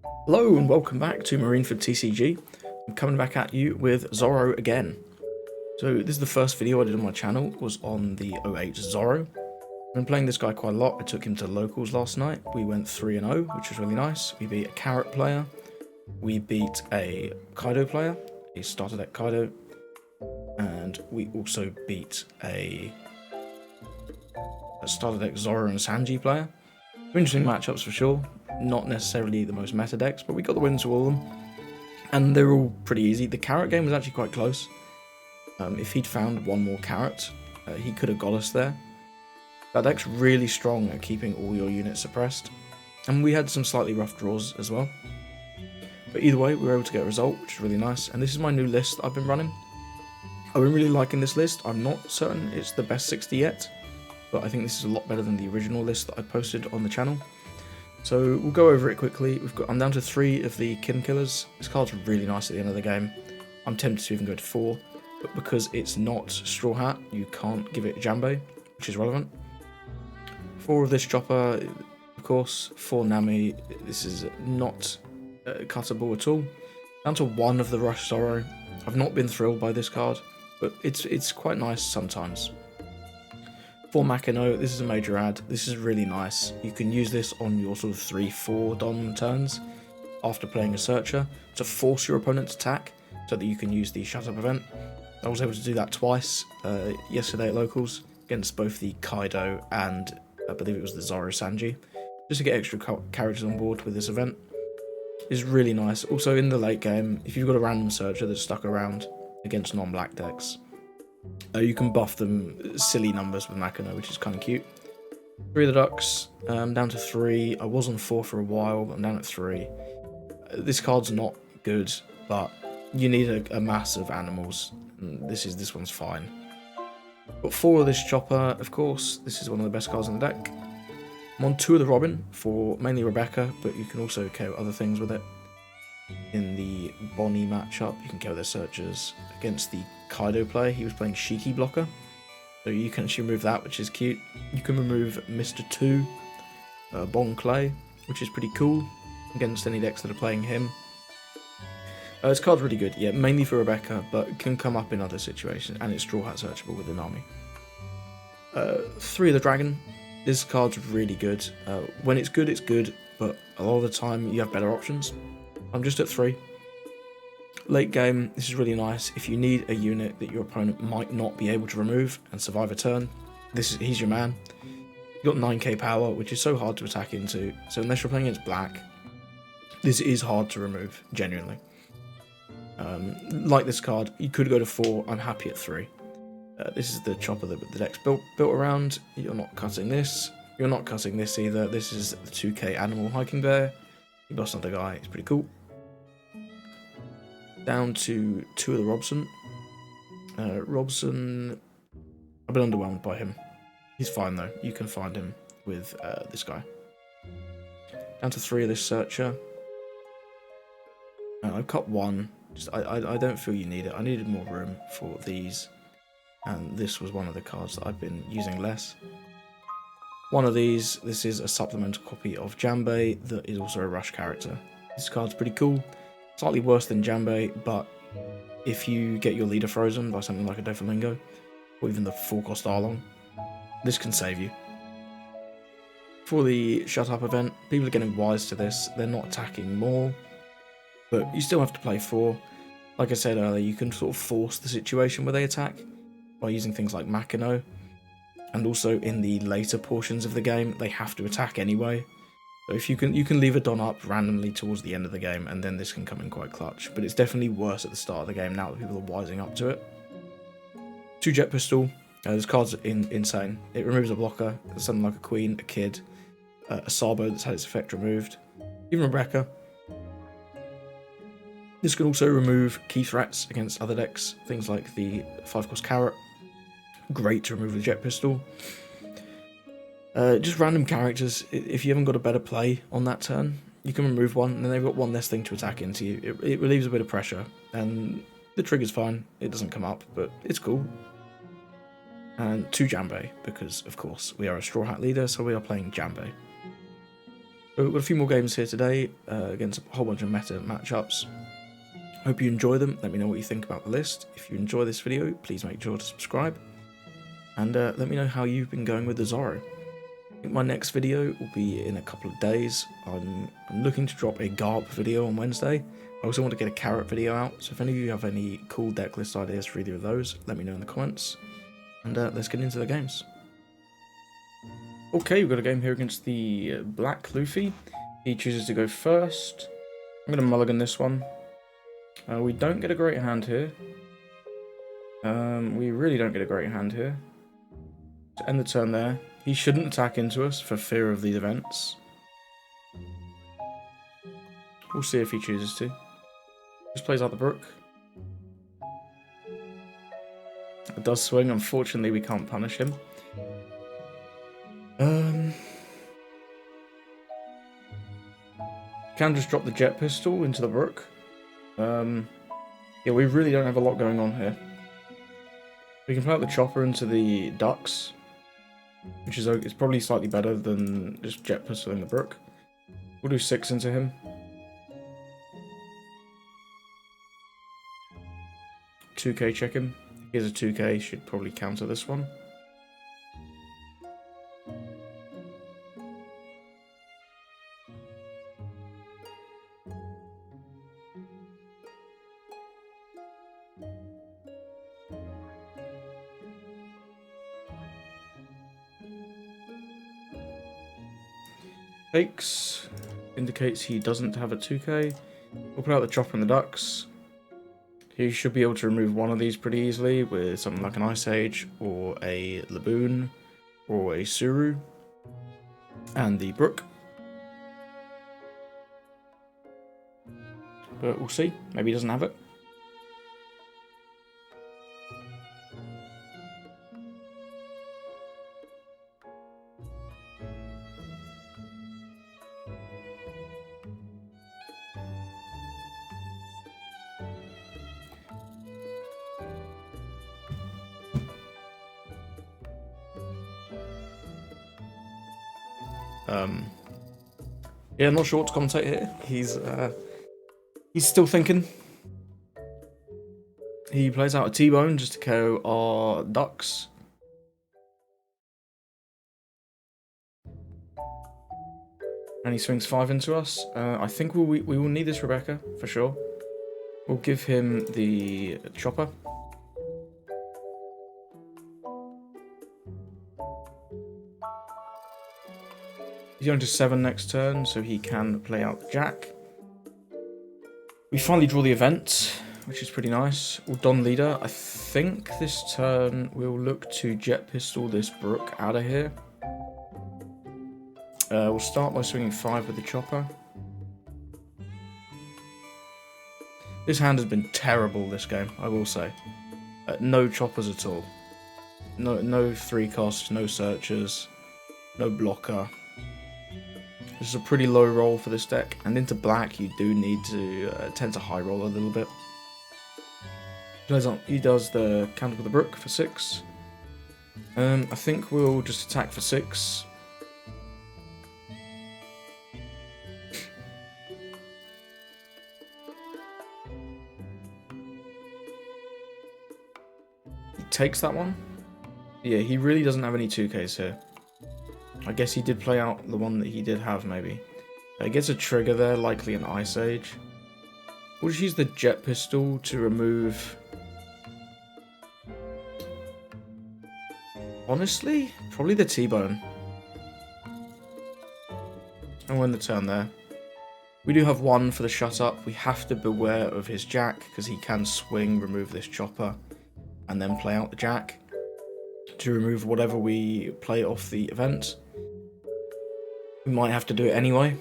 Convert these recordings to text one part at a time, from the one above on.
Hello and welcome back to Marineford TCG. I'm coming back at you with Zoro again. So this is the first video I did on my channel, was on the 08 Zoro. I've been playing this guy quite a lot. I took him to locals last night. We went 3-0, which was really nice. We beat a Carrot player. We beat a Kaido player, a starter deck Kaido. And we also beat a starter deck Zoro and Sanji player. Interesting matchups for sure. Not necessarily the most meta decks, but we got the wins to all of them. And they're all pretty easy. The Carrot game was actually quite close. If he'd found one more Carrot, he could have got us there. That deck's really strong at keeping all your units suppressed. And we had some slightly rough draws as well. But either way, we were able to get a result, which is really nice. And this is my new list that I've been running. I've been really liking this list. I'm not certain it's the best 60 yet, but I think this is a lot better than the original list that I posted on the channel. So we'll go over it quickly. I'm down to 3 of the Kin Killers. This card's really nice at the end of the game. I'm tempted to even go to 4, but because it's not Straw Hat, you can't give it Jambe, which is relevant. 4 of this Chopper, of course. 4 Nami. This is not cuttable at all. Down to 1 of the Rush Zoro. I've not been thrilled by this card, but it's quite nice sometimes. 4 Makino, this is a major ad. This is really nice. You can use this on your sort of 3-4 Dom turns after playing a Searcher to force your opponent to attack so that you can use the Shut Up event. I was able to do that twice yesterday at locals against both the Kaido and I believe it was the Zoro Sanji, just to get extra characters on board with this event. It's really nice. Also in the late game, if you've got a random Searcher that's stuck around against non-black decks, you can buff them silly numbers with Makino, which is kind of cute. 3 of the Ducks, down to 3. I was on 4 for a while, but I'm down at 3. This card's not good, but you need a mass of animals. This one's fine. Got 4 of this Chopper, of course. This is one of the best cards in the deck. I'm on 2 of the Robin for mainly Rebecca, but you can also KO other things with it. In the Bonnie matchup, you can KO their Searchers. Against the Kaido play, he was playing Shiki Blocker, so you can actually remove that, which is cute. You can remove Mr. 2, Bon Clay, which is pretty cool against any decks that are playing him. This card's really good, yeah, mainly for Rebecca, but can come up in other situations, and it's Straw Hat searchable with an army. 3 of the Dragon. This card's really good. When it's good, but a lot of the time you have better options. I'm just at 3. Late game, this is really nice. If you need a unit that your opponent might not be able to remove and survive a turn, he's your man. You've got 9k power, which is so hard to attack into, so unless you're playing against black, this is hard to remove, genuinely. Like this card, you could go to 4, I'm happy at 3. This is the Chopper that the deck's built around. You're not cutting this, you're not cutting this either. This is the 2k Animal Hiking Bear. You boss another guy, it's pretty cool. Down to 2 of the Robson. Robson, I've been underwhelmed by him. He's fine though, you can find him with this guy. Down to 3 of this Searcher. I've cut 1, I don't feel you need it. I needed more room for these, and this was one of the cards that I've been using less. 1 of these, this is a supplemental copy of Jambe that is also a Rush character. This card's pretty cool. Slightly worse than Jambe, but if you get your leader frozen by something like a Doflamingo, or even the 4-cost Arlong, this can save you. For the Shut Up event, people are getting wise to this. They're not attacking more, but you still have to play 4. Like I said earlier, you can sort of force the situation where they attack by using things like Makino, and also in the later portions of the game, they have to attack anyway. So if you can leave a Don up randomly towards the end of the game, and then this can come in quite clutch. But it's definitely worse at the start of the game now that people are wising up to it. 2 Jet Pistol. This card's insane. It removes a blocker, something like a Queen, a Kid, a Sabo that's had its effect removed, even Rebecca. This can also remove key threats against other decks, things like the 5-cost Carrot. Great to remove the Jet Pistol. Just random characters, if you haven't got a better play on that turn, you can remove 1, and then they've got 1 less thing to attack into you. It relieves a bit of pressure, and the trigger's fine, it doesn't come up, but it's cool. And 2 Jambe, because of course we are a Straw Hat leader, so we are playing Jambe. So we've got a few more games here today against a whole bunch of meta matchups. Hope you enjoy them. Let me know what you think about the list. If you enjoy this video, please make sure to subscribe. And let me know how you've been going with the Zoro. I think my next video will be in a couple of days. I'm looking to drop a Garp video on Wednesday. I also want to get a Carrot video out, so if any of you have any cool deck list ideas for either of those, let me know in the comments. And let's get into the games. Okay, we've got a game here against the Black Luffy. He chooses to go first. I'm going to mulligan this one. We don't get a great hand here. We really don't get a great hand here. To end the turn there. He shouldn't attack into us for fear of these events. We'll see if he chooses to. Just plays out the brook. It does swing. Unfortunately, we can't punish him. Can just drop the jet pistol into the brook. Yeah, we really don't have a lot going on here. We can play out the chopper into the ducks, which is it's probably slightly better than just jet pistol in the brook. We'll do 6 into him. 2k check him. Here's a 2k, should probably counter this one. Fakes indicates he doesn't have a 2k. We'll put out the chopper and the ducks. He should be able to remove one of these pretty easily with something like an Ice Age or a Laboon or a Suru. And the brook. But we'll see. Maybe he doesn't have it. Yeah, I'm not sure what to commentate here. He's still thinking. He plays out a T-bone just to KO our ducks. And he swings 5 into us. I think we will need this Rebecca, for sure. We'll give him the chopper. He's going to 7 next turn, so he can play out the jack. We finally draw the event, which is pretty nice. We'll Don leader. I think this turn we'll look to jet pistol this brook out of here. We'll start by swinging 5 with the chopper. This hand has been terrible this game, I will say. No choppers at all. No 3 costs, no searchers, no blocker. This is a pretty low roll for this deck, and into black you do need to tend to high roll a little bit. He does the counter with the brook for 6. I think we'll just attack for 6. He takes that one. Yeah, he really doesn't have any 2Ks here. I guess he did play out the one that he did have, maybe. He gets a trigger there, likely an Ice Age. We'll just use the jet pistol to remove... Honestly, probably the T-bone. And win the turn there. We do have 1 for the shut up. We have to beware of his jack, because he can swing, remove this chopper, and then play out the jack to remove whatever we play off the event. We might have to do it anyway.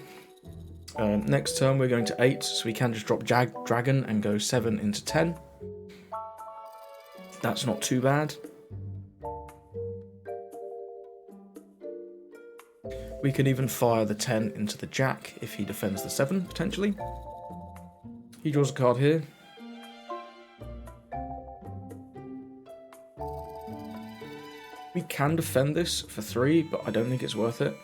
Next turn we're going to 8, so we can just drop Dragon and go 7 into 10. That's not too bad. We can even fire the 10 into the jack if he defends the 7, potentially. He draws a card here. We can defend this for 3, but I don't think it's worth it.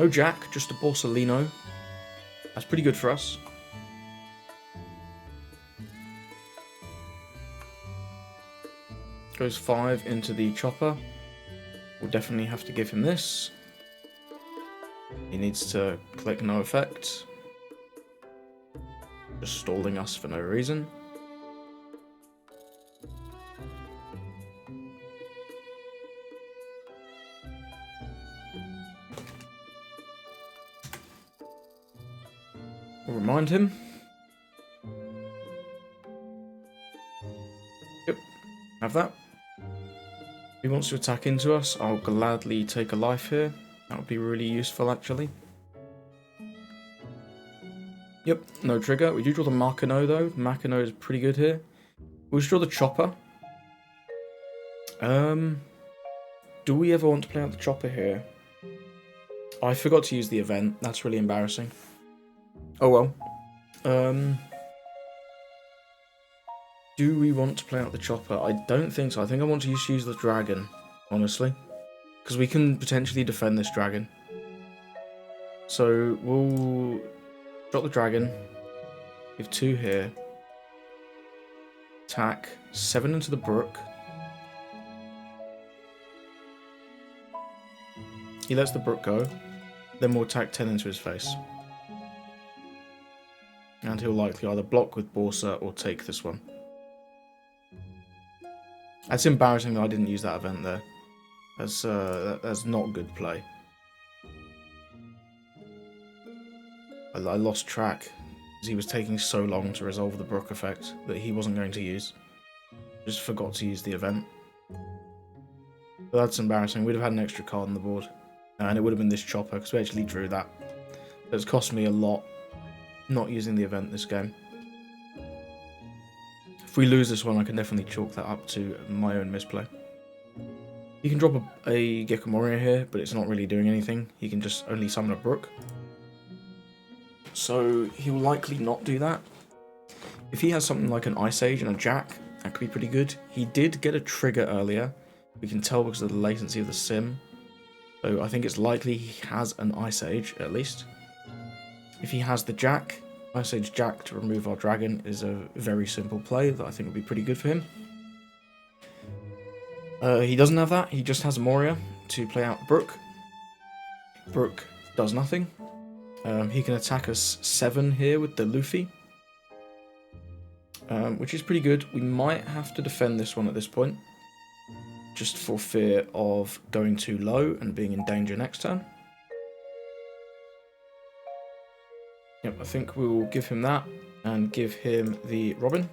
No Jack, just a Borsalino. That's pretty good for us. Goes 5 into the chopper. We'll definitely have to give him this. He needs to click no effect. Just stalling us for no reason. We'll remind him. Yep, have that. If he wants to attack into us, I'll gladly take a life here. That would be really useful, actually. Yep, no trigger. We do draw the Makino, though. Makino is pretty good here. We'll just draw the chopper. Do we ever want to play out the chopper here? I forgot to use the event. That's really embarrassing. Oh well. Do we want to play out the chopper? I don't think so. I think I want to use the dragon, honestly. Because we can potentially defend this dragon. So we'll drop the dragon. Give 2 here. Attack. 7 into the brook. He lets the brook go. Then we'll attack 10 into his face. And he'll likely either block with Borsa or take this one. That's embarrassing that I didn't use that event there. That's not good play. I lost track because he was taking so long to resolve the Brook effect that he wasn't going to use. Just forgot to use the event. But that's embarrassing. We'd have had an extra card on the board. And it would have been this chopper because we actually drew that. So it's cost me a lot not using the event this game. If we lose this one, I can definitely chalk that up to my own misplay. You can drop a Gecko Moria here, but it's not really doing anything. He can just only summon a Brook. So he will likely not do that. If he has something like an Ice Age and a Jack, that could be pretty good. He did get a trigger earlier. We can tell because of the latency of the sim. So I think it's likely he has an Ice Age, at least. If he has the Jack, Ice Age Jack to remove our dragon is a very simple play that I think would be pretty good for him. He doesn't have that. He just has Moria to play out Brook. Brook does nothing. He can attack us 7 here with the Luffy. Which is pretty good. We might have to defend this one at this point. Just for fear of going too low and being in danger next turn. Yep, I think we will give him that and give him the Robin.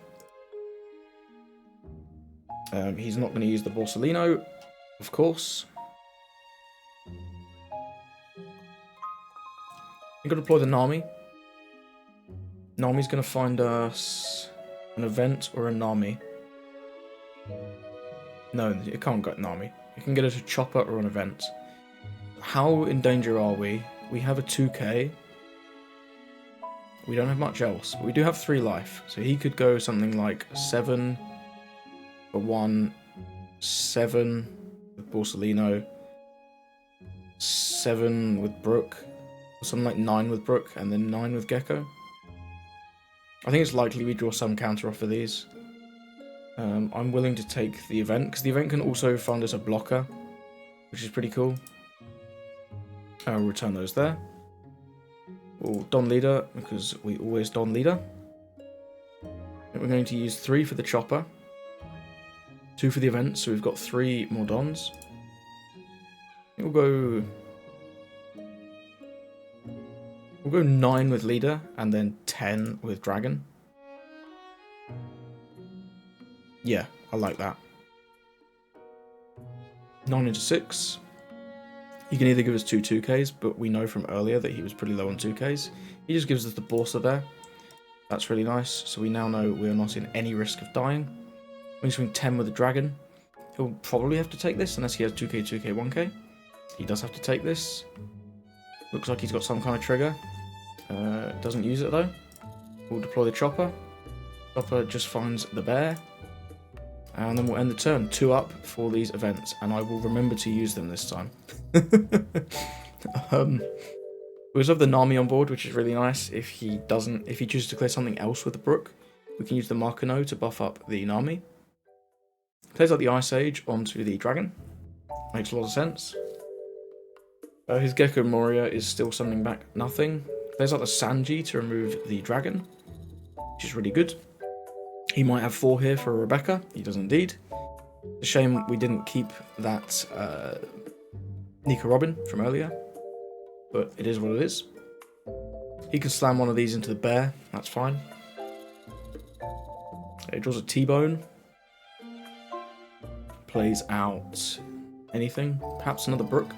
He's not going to use the Borsalino, of course. We've got to deploy the Nami. Nami's going to find us an event or a Nami. No, it can't get Nami. You can get us a chopper or an event. How in danger are we? We have a 2k. We don't have much else, but we do have 3 life. So he could go something like 7 for 1, 7 with Borsalino, 7 with Brook, or something like 9 with Brook, and then 9 with Gecko. I think it's likely we draw some counter off of these. I'm willing to take the event, because the event can also find us a blocker, which is pretty cool. I'll return those there. We'll Don Leader, because we always Don Leader. And we're going to use 3 for the chopper. 2 for the event, so we've got 3 more Dons. We'll go 9 with Leader, and then 10 with Dragon. Yeah, I like that. 9 into 6. He can either give us 2 2Ks, but we know from earlier that he was pretty low on 2Ks. He just gives us the Borsa there. That's really nice. So we now know we are not in any risk of dying. When you swing 10 with the dragon, he'll probably have to take this unless he has 2K, 2K, 1K. He does have to take this. Looks like he's got some kind of trigger. Doesn't use it though. We'll deploy the chopper. Chopper just finds the bear. And then we'll end the turn. 2 up for these events. And I will remember to use them this time. We also have the Nami on board, which is really nice. If he chooses to clear something else with the Brook, we can use the Markano to buff up the Nami. Clears out the Ice Age onto the Dragon. Makes a lot of sense. His Gecko Moria is still summoning back nothing. Clears out the Sanji to remove the Dragon, which is really good. He might have 4 here for a Rebecca. He does indeed. It's a shame we didn't keep that Nika Robin from earlier, but it is what it is. He can slam one of these into the bear. That's fine. He draws a T-Bone. Plays out anything. Perhaps another Brook.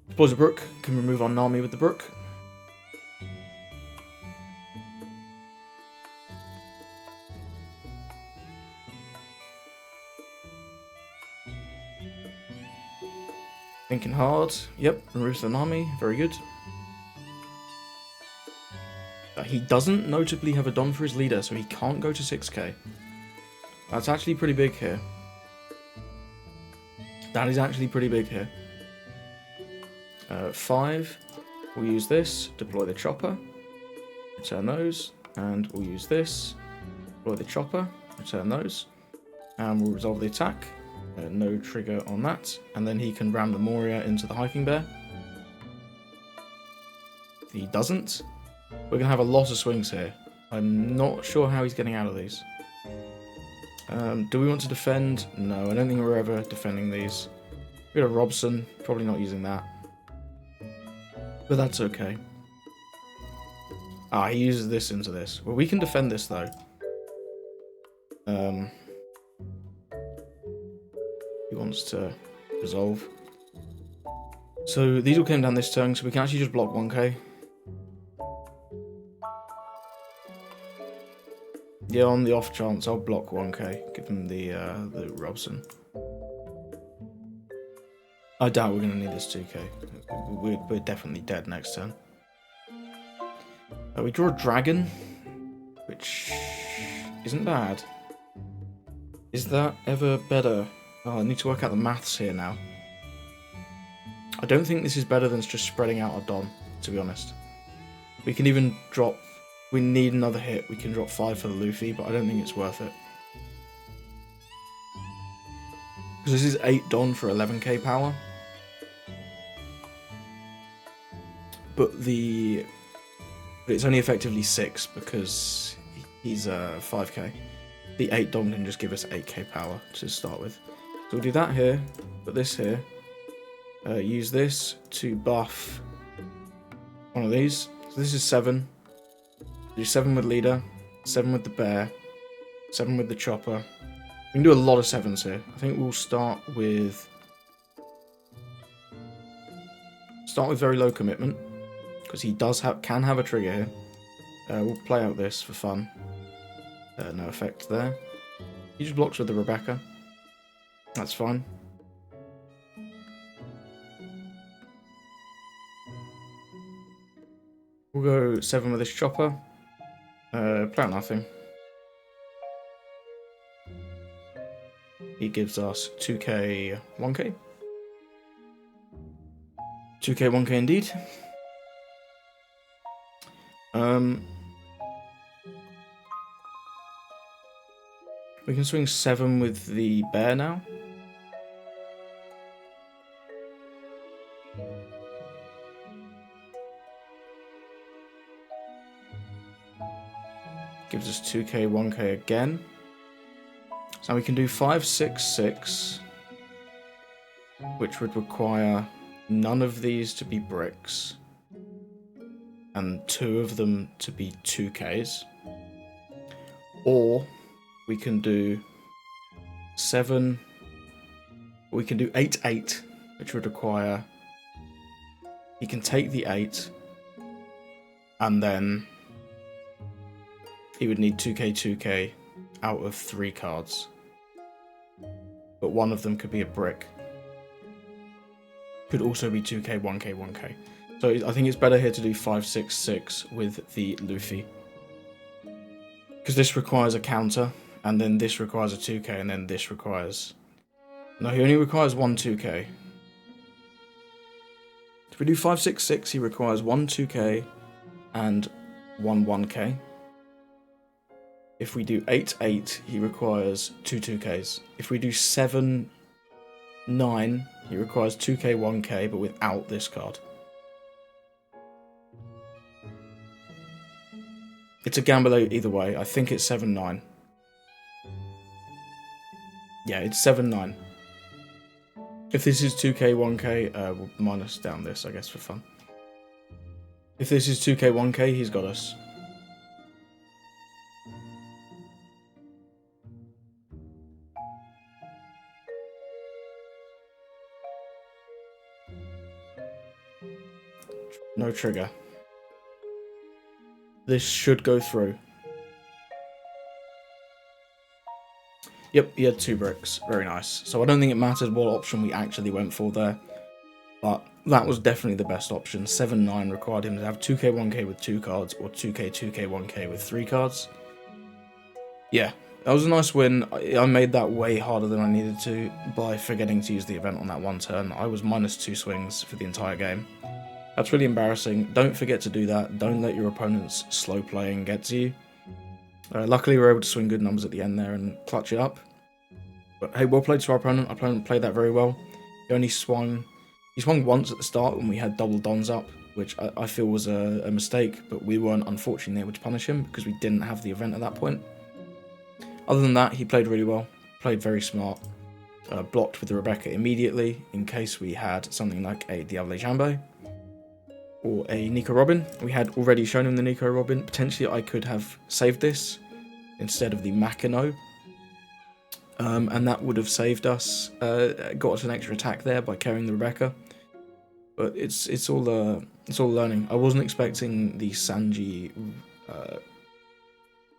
Deploys a Brook. Can remove our Nami with the Brook. Thinking hard. Yep, removes the Nami. Very good. He doesn't notably have a Don for his leader, so he can't go to 6k. That's actually pretty big here. That is actually pretty big here. 5. We'll use this. Deploy the chopper. Return those. And we'll use this. Deploy the chopper. Return those. And we'll resolve the attack. No trigger on that. And then he can ram the Moria into the Hiking Bear. He doesn't. We're going to have a lot of swings here. I'm not sure how he's getting out of these. Do we want to defend? No, I don't think we're ever defending these. We got a Robson. Probably not using that. But that's okay. Ah, he uses this into this. Well, we can defend this, though. He wants to resolve. So these all came down this turn, so we can actually just block 1k. Yeah, on the off chance, I'll block 1k. Give him the Robson. I doubt we're going to need this 2k. We're definitely dead next turn. We draw a Dragon, which isn't bad. Is that ever better? Oh, I need to work out the maths here now. I don't think this is better than just spreading out our Don, to be honest. We can even drop... We need another hit. We can drop 5 for the Luffy, but I don't think it's worth it. Because this is 8 Don for 11k power. But it's only effectively 6 because he's 5k. The 8 Don can just give us 8k power to start with. So we'll do that here, put this here. Use this to buff one of these. So this is 7. Do 7 with leader, 7 with the bear, 7 with the chopper. We can do a lot of 7s here. I think we'll start with very low commitment because he can have a trigger here. We'll play out this for fun. No effect there. He just blocks with the Rebecca. That's fine. We'll go 7 with this chopper. Play out nothing. He gives us 2k, 1k. 2k, 1k indeed. We can swing 7 with the bear now. Gives us 2k, 1k again. So we can do 5, 6, 6, which would require none of these to be bricks, and 2 of them to be 2ks. Or we can do 7, we can do 8, 8, which would require, he can take the 8, and then he would need 2k, 2k out of 3 cards. But one of them could be a brick. Could also be 2k, 1k, 1k. So I think it's better here to do 5, 6, 6 with the Luffy. Because this requires a counter, and then this requires a 2k, and then this requires... No, he only requires 1 2k. If we do 566, he requires 1 2k and 1 1k. If we do 8-8, he requires 2 2ks. If we do 7-9, he requires 2k 1k, but without this card. It's a gamble either way. I think it's 7-9. Yeah, it's 7-9. If this is 2k 1k, we'll minus down this, I guess, for fun. If this is 2k 1k, he's got us. No trigger. This should go through. Yep, he had 2 bricks. Very nice. So I don't think it mattered what option we actually went for there. But that was definitely the best option. 7-9 required him to have 2k 1k with 2 cards, or 2k 1k with 3 cards. Yeah, that was a nice win. I made that way harder than I needed to by forgetting to use the event on that one turn. I was minus 2 swings for the entire game. That's really embarrassing. Don't forget to do that. Don't let your opponent's slow playing get to you. Luckily, we were able to swing good numbers at the end there and clutch it up. But hey, well played to our opponent. Our opponent played that very well. He swung once at the start when we had double dons up, which I feel was a mistake, but we weren't unfortunately able to punish him because we didn't have the event at that point. Other than that, he played really well. Played very smart. Blocked with the Rebecca immediately in case we had something like a Diable Jambo or a Nico Robin. We had already shown him the Nico Robin. Potentially I could have saved this instead of the Makino. And that would have saved us, got us an extra attack there by carrying the Rebecca. But it's all learning. I wasn't expecting the Sanji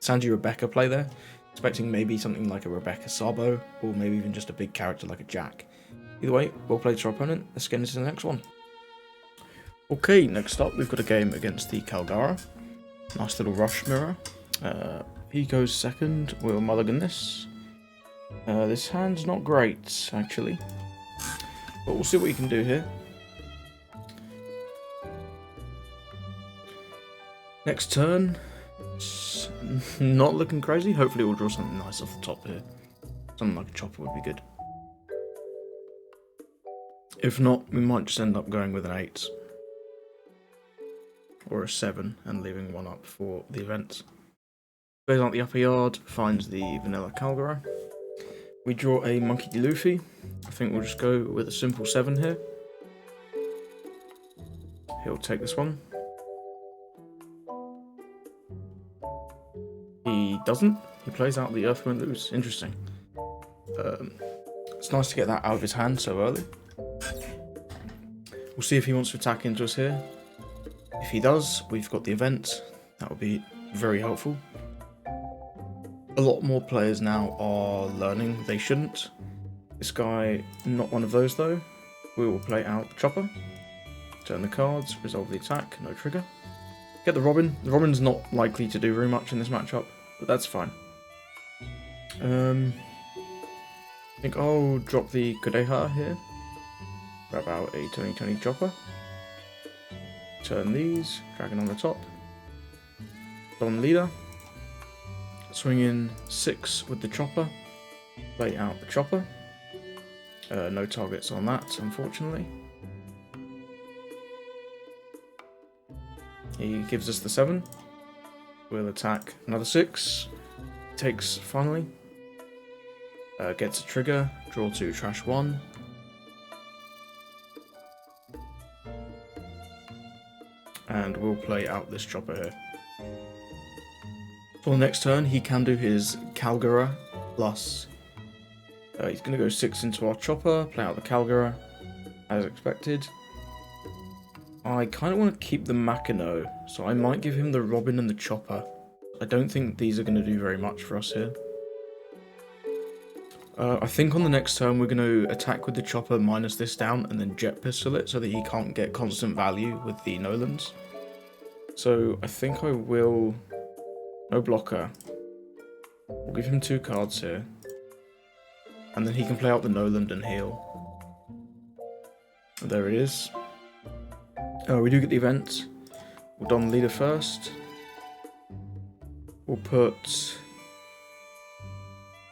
Rebecca play there. Expecting maybe something like a Rebecca Sabo, or maybe even just a big character like a Jack. Either way, well played to our opponent. Let's get into the next one. Okay, next up we've got a game against the Calgara. Nice little rush mirror. He goes second. We'll mulligan this. This hand's not great, actually. But we'll see what you can do here. Next turn. It's not looking crazy. Hopefully we'll draw something nice off the top here. Something like a chopper would be good. If not, we might just end up going with an 8. Or a 7 and leaving 1 up for the event. Plays out the upper yard, finds the vanilla Calgara. We draw a Monkey D. Luffy. I think we'll just go with a simple 7 here. He'll take this one. He doesn't. He plays out the Earthwind Loose. Interesting. It's nice to get that out of his hand so early. We'll see if he wants to attack into us here. If he does, we've got the event. That would be very helpful. A lot more players now are learning they shouldn't. This guy, not one of those though. We will play out the chopper. Turn the cards, resolve the attack, no trigger. Get the Robin. The Robin's not likely to do very much in this matchup, but that's fine. I think I'll drop the Kudeha here. Grab out a 2020 chopper. Turn these, dragon on the top. Don leader. Swing in 6 with the chopper. Play out the chopper. No targets on that, unfortunately. He gives us the 7. We'll attack another 6. Takes finally. Gets a trigger. Draw 2, trash 1. And we'll play out this chopper here. For the next turn, he can do his Calgara plus. He's going to go 6 into our chopper, play out the Calgara, as expected. I kind of want to keep the Makino, so I might give him the Robin and the chopper. I don't think these are going to do very much for us here. I think on the next turn we're going to attack with the chopper minus this down and then jet pistol it so that he can't get constant value with the Nolans. So I think I will... No blocker. We'll give him 2 cards here. And then he can play out the Noland and heal. There it is. We do get the event. We'll don leader first. We'll put...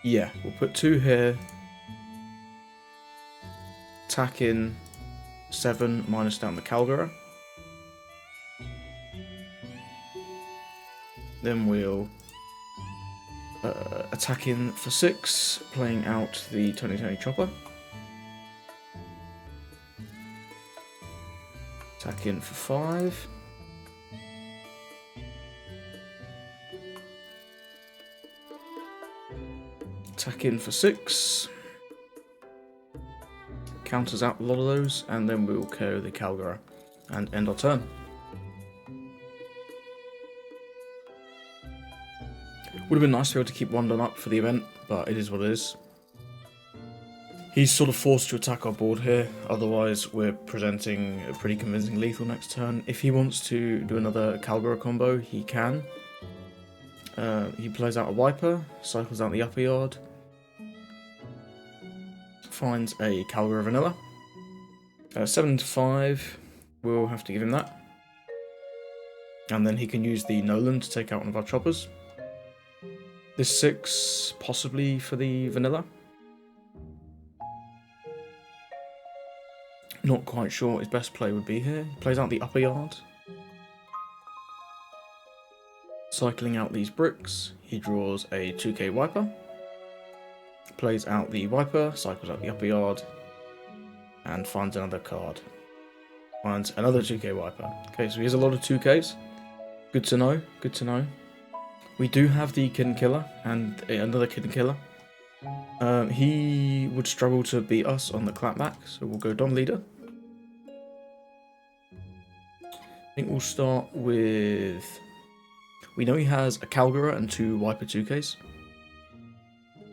Yeah, we'll put 2 here. Attack in 7, minus down the Calgara. Then we'll attack in for 6, playing out the 2020 chopper. Attack in for 5. Attack in for 6. Counters out a lot of those, and then we will KO the Calgara and end our turn. Would have been nice to be able to keep 1 done up for the event, but it is what it is. He's sort of forced to attack our board here, otherwise we're presenting a pretty convincing lethal next turn. If he wants to do another Calgara combo, he can. He plays out a Wiper, cycles out the upper yard, finds a Calgara Vanilla. 7 to 5, we'll have to give him that. And then he can use the Nolan to take out one of our choppers. This 6, possibly for the Vanilla. Not quite sure what his best play would be here. He plays out the upper yard. Cycling out these bricks, he draws a 2k Wiper. Plays out the Wiper, cycles out the upper yard, and finds another card. Finds another 2k Wiper. Okay, so he has a lot of 2ks. Good to know, good to know. We do have the Kid and Killer, and another Kid and Killer. He would struggle to beat us on the clapback, so we'll go Don Leader. I think we'll start with... We know he has a Calgara and 2 Wiper 2ks.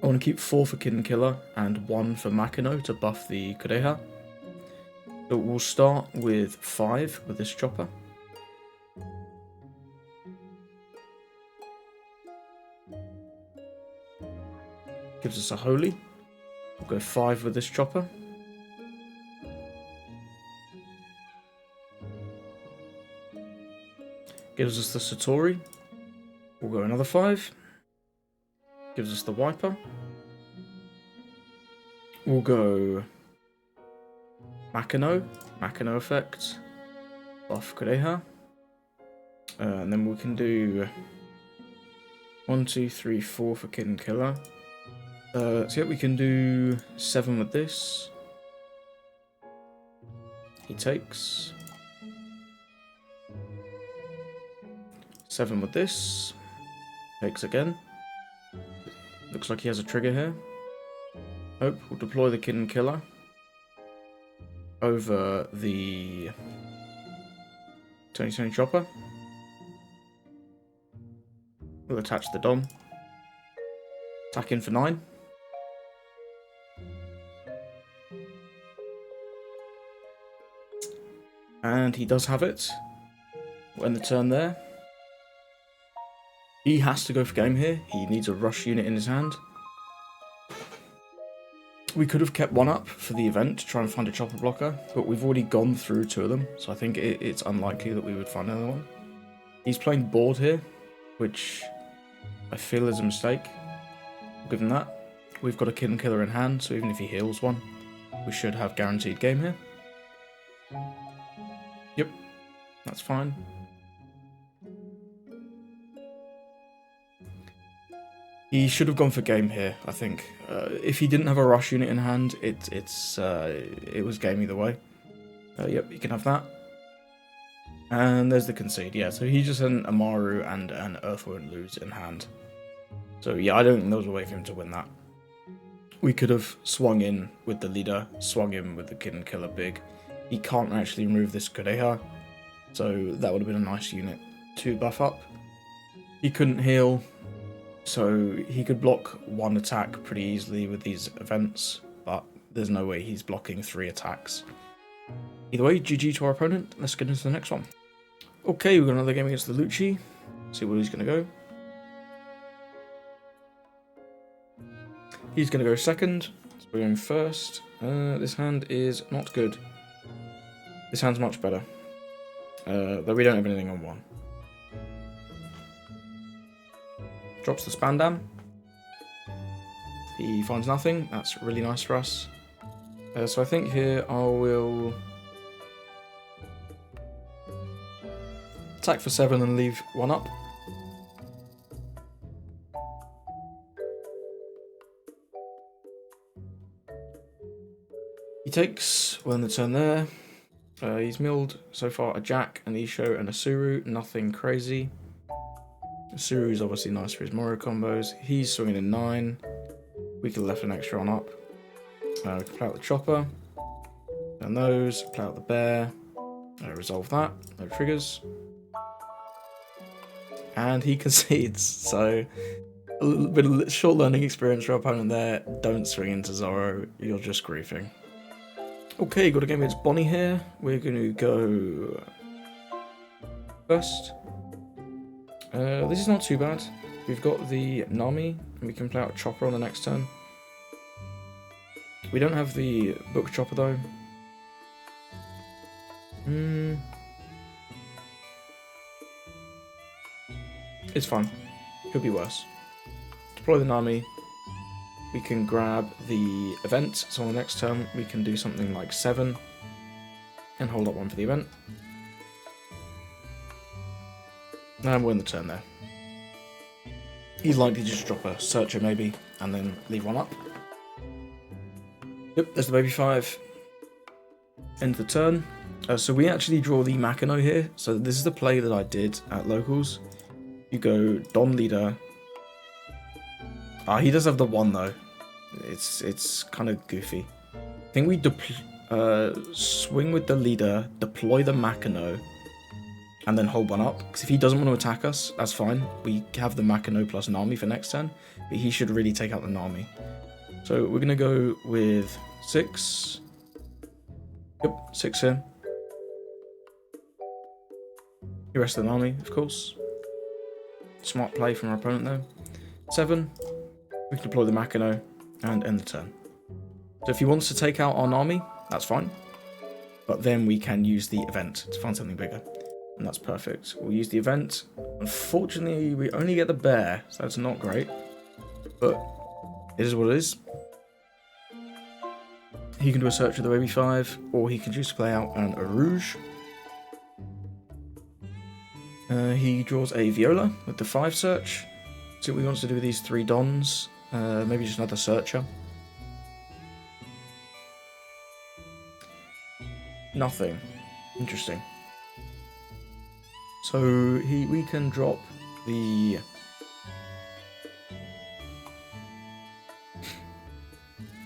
I want to keep 4 for Kid and Killer and 1 for Makino to buff the Kureha. So we'll start with 5 with this chopper. Gives us a Holy. We'll go 5 with this chopper. Gives us the Satori. We'll go another 5. Gives us the Wiper. We'll go Makino. Makino effect. Buff Kureha. And then we can do 1, 2, 3, 4 for Kid and Killer. So yeah, we can do 7 with this. He takes. 7 with this. Takes again. Looks like he has a trigger here. Hope we'll deploy the Kid and Killer over the 2020 chopper. We'll attach the Dom. Attack in for 9. And he does have it. We'll end the turn there. He has to go for game here. He needs a rush unit in his hand. We could have kept 1 up for the event to try and find a chopper blocker, but we've already gone through 2 of them, so I think it's unlikely that we would find another one. He's playing board here, which I feel is a mistake. We'll give him that. We've got a Kid and Killer in hand, so even if he heals 1, we should have guaranteed game here. Yep, that's fine. He should have gone for game here, I think. If he didn't have a rush unit in hand, it was game either way. Yep, you can have that. And there's the concede, yeah. So he just had an Amaru and an Earth Won't Lose in hand. So yeah, I don't think there was a way for him to win that. We could have swung in with the leader, swung in with the Kid and Killer big. He can't actually remove this Kureha, so that would have been a nice unit to buff up. He couldn't heal. So he could block 1 attack pretty easily with these events, but there's no way he's blocking 3 attacks. Either way, GG to our opponent. Let's get into the next one. Okay, we've got another game against the Lucci. See where he's going to go. He's going to go second, so we're going first. This hand is not good. This hand's much better. though we don't have anything on 1. Drops the Spandam. He finds nothing. That's really nice for us. So I think here I will attack for 7 and leave 1 up. He takes, well, in the turn there. He's milled so far a Jack, an Isho, and a Suru. Nothing crazy. Suru is obviously nice for his Moro combos. He's swinging in 9. We could have left an extra on up. We can play out the Chopper. And those. Play out the Bear. Resolve that. No triggers. And he concedes. So a little bit of short learning experience for our opponent there. Don't swing into Zoro. You're just griefing. Okay, got a game against Bonnie here. We're going to go first. This is not too bad. We've got the Nami, and we can play out Chopper on the next turn. We don't have the Book Chopper though. It's fine. Could be worse. Deploy the Nami. We can grab the event, so on the next turn we can do something like 7 and hold up 1 for the event. And we're in the turn there. He's likely to just drop a Searcher maybe, and then leave 1 up. Yep, there's the baby 5. End the turn. So we actually draw the Makino here. So this is the play that I did at Locals. You go Don Leader. He does have the 1 though. It's kind of goofy. I think we swing with the leader, deploy the Makino, and then hold 1 up. Because if he doesn't want to attack us, that's fine. We have the Makino plus Nami for next turn, but he should really take out the Nami. So we're gonna go with 6. Yep, 6 here. The rest of the Nami, of course. Smart play from our opponent there. 7. We can deploy the Makino and end the turn. So if he wants to take out our Nami, that's fine. But then we can use the event to find something bigger. And that's perfect. We'll use the event. Unfortunately, we only get the bear, so that's not great. But it is what it is. He can do a search with the baby 5, or he can choose to play out an Rouge. He draws a Viola with the 5 search. See what he wants to do with these 3 Dons. Maybe just another Searcher. Nothing. Interesting. So we can drop the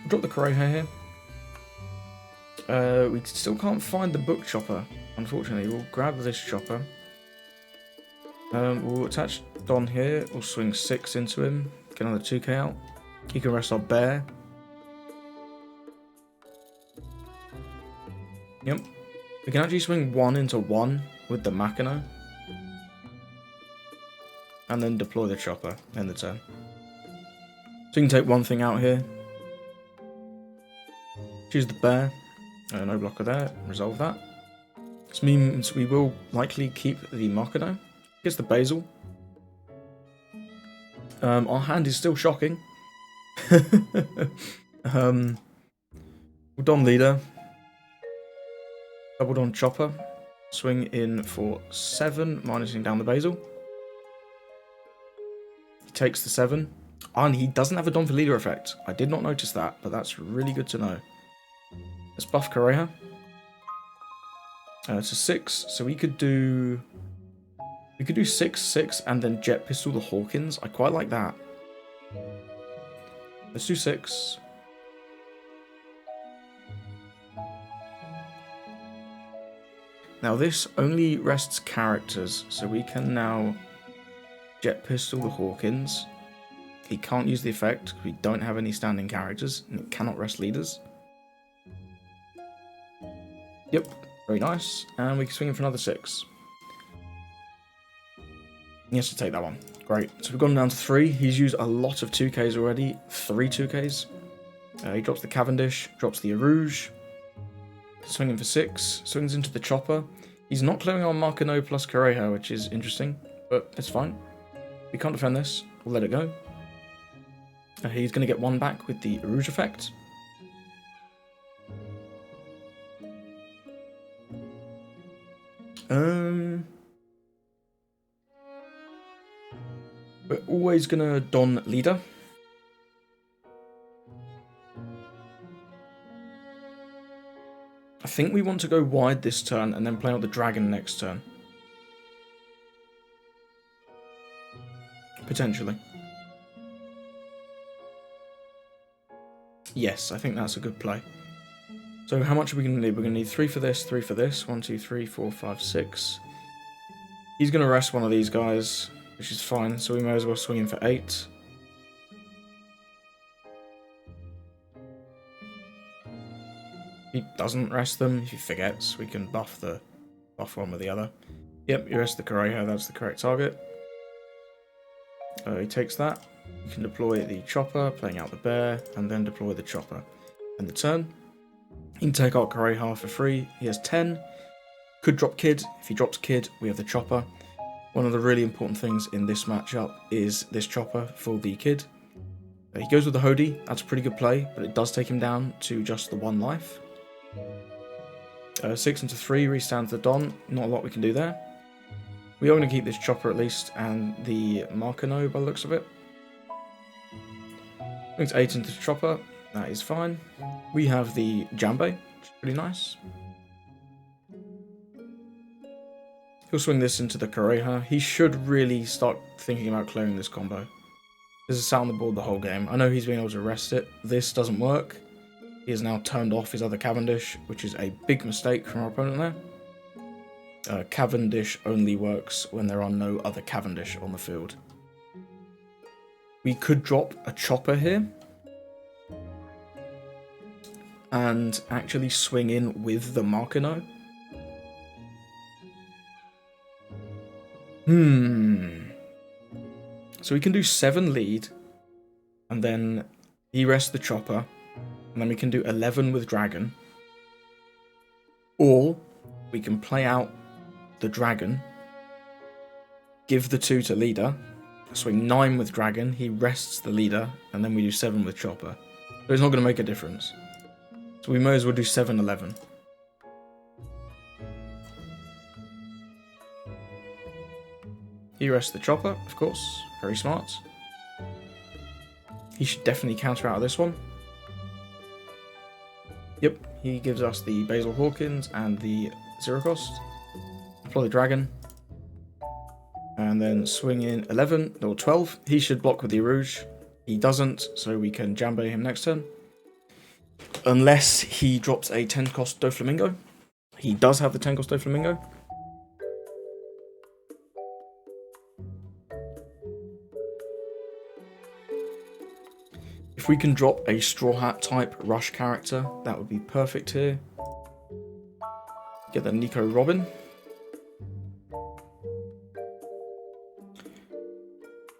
Kureha here. We still can't find the Book Chopper, unfortunately. We'll grab this Chopper. We'll attach Don here. We'll swing 6 into him. Get another 2k out. He can rest our bear. Yep. We can actually swing 1 into 1 with the Makino. And then deploy the Chopper in the turn. So you can take 1 thing out here. Choose the bear. No blocker there. Resolve that. This means we will likely keep the Makino. Gets the Basil. Our hand is still shocking. Don Leader. Double Don Chopper. Swing in for 7, minusing down the Basil. He takes the 7. And he doesn't have a Don for Leader effect. I did not notice that, but that's really good to know. Let's buff Kureha. To 6, so we could do 6, and then Jet Pistol the Hawkins. I quite like that. Let's do 6. Now this only rests characters, so we can now Jet Pistol the Hawkins. He can't use the effect because we don't have any standing characters, and it cannot rest leaders. Yep, very nice. And we can swing him for another 6. He has to take that one. Great. So we've gone down to 3. He's used a lot of 2Ks already. 3 2Ks. He drops the Cavendish, drops the Rouge. Swinging for 6. Swings into the Chopper. He's not clearing our Marcano plus Correja, which is interesting, but it's fine. We can't defend this. We'll let it go. He's going to get one back with the Rouge effect. We're always going to Don Leader. I think we want to go wide this turn and then play out the dragon next turn. Potentially. Yes, I think that's a good play. So how much are we going to need? We're going to need 3 for this, 3 for this. 1, 2, 3, 4, 5, 6. He's going to rest one of these guys, which is fine. So we may as well swing in for 8. If he doesn't rest them, if he forgets, we can buff one with the other. Yep, you rest the Correja, that's the correct target. He takes that. You can deploy the chopper, playing out the bear, and then deploy the chopper. And the turn. He can take out Correja for free. He has 10. Could drop Kid. If he drops Kid, we have the chopper. One of the really important things in this matchup is this chopper for the Kid. He goes with the Hody. That's a pretty good play, but it does take him down to just the 1 life. 6 into 3 restands the Don. Not a lot we can do there. We are going to keep this chopper at least, and the Marcano by the looks of it. Brings 8 into the chopper. That is fine. We have the Jambe, which is pretty nice. He'll swing this into the Correja. He should really start thinking about clearing this combo. This is sat on the board the whole game. I know he's been able to rest it. This doesn't work. He has now turned off his other Cavendish, which is a big mistake from our opponent there. Cavendish only works when there are no other Cavendish on the field. We could drop a chopper here and actually swing in with the Marcano. So we can do 7 lead, and then he rests the chopper, and then we can do 11 with dragon. Or we can play out the dragon, give the 2 to leader, swing 9 with dragon, he rests the leader, and then we do 7 with chopper. So it's not going to make a difference. So we may as well do 7, 11. He rests the chopper, of course. Very smart. He should definitely counter out of this one. Yep, he gives us the Basil Hawkins and the 0 cost. Deploy the dragon. And then swing in 11 or 12. He should block with the Rouge. He doesn't, so we can Jambe him next turn. Unless he drops a 10 cost Doflamingo. He does have the 10 cost Doflamingo. If we can drop a Straw Hat type rush character, that would be perfect here. Get the Nico Robin.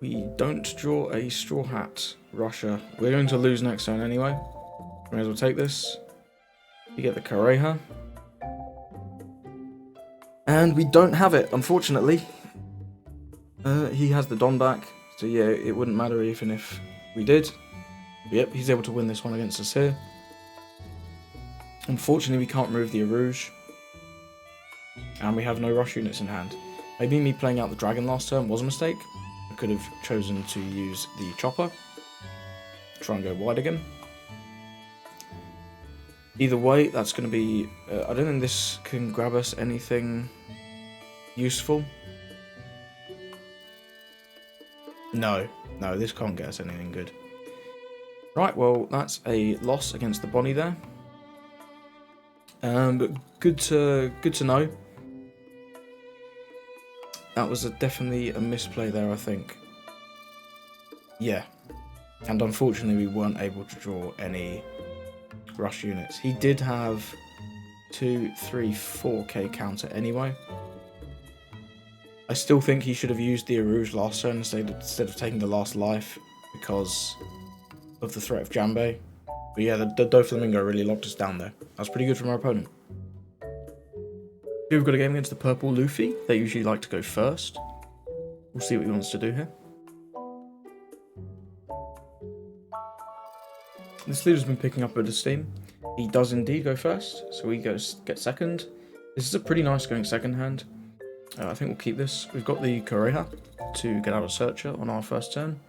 We don't draw a Straw Hat rusher. We're going to lose next turn anyway. May as well take this. We get the Correja. And we don't have it, unfortunately. He has the Don back, so yeah, it wouldn't matter even if we did. Yep, he's able to win this one against us here. Unfortunately, we can't remove the Rouge. And we have no rush units in hand. Maybe me playing out the dragon last turn was a mistake. I could have chosen to use the chopper. Try and go wide again. Either way, that's going to be... I don't think this can grab us anything useful. No, this can't get us anything good. Right, well, that's a loss against the Bonnie there. But good to know. That was definitely a misplay there, I think. Yeah. And unfortunately, we weren't able to draw any rush units. He did have 2, 3, 4k counter anyway. I still think he should have used the Rouge last turn instead of taking the last life because of the threat of Jambe. But yeah, the Doflamingo really locked us down there. That's pretty good from our opponent. Here we've got a game against the purple Luffy. They usually like to go first. We'll see what he wants to do here. This leader's been picking up a bit of steam. He does indeed go first, so he gets second. This is a pretty nice going second hand. I think we'll keep this. We've got the Koreha to get out of Searcher on our first turn.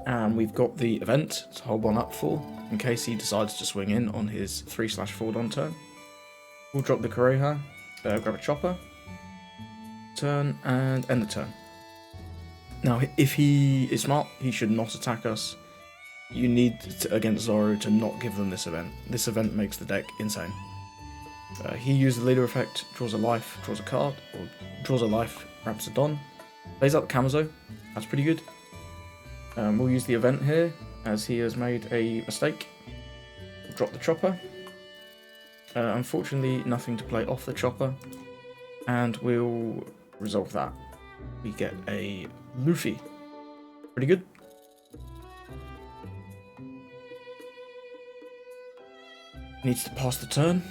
And we've got the event to hold one up for, in case he decides to swing in on his 3/4 on turn. We'll drop the Koreha, grab a chopper, turn, and end the turn. Now, if he is smart, he should not attack us. You need, against Zoro, to not give them this event. This event makes the deck insane. He used the leader effect, draws a life, draws a card, or draws a life, ramps a Don, plays out the Kamazo. That's pretty good. We'll use the event here, as he has made a mistake. We'll drop the chopper. Unfortunately, nothing to play off the chopper, and we'll resolve that. We get a Luffy. Pretty good. Needs to pass the turn.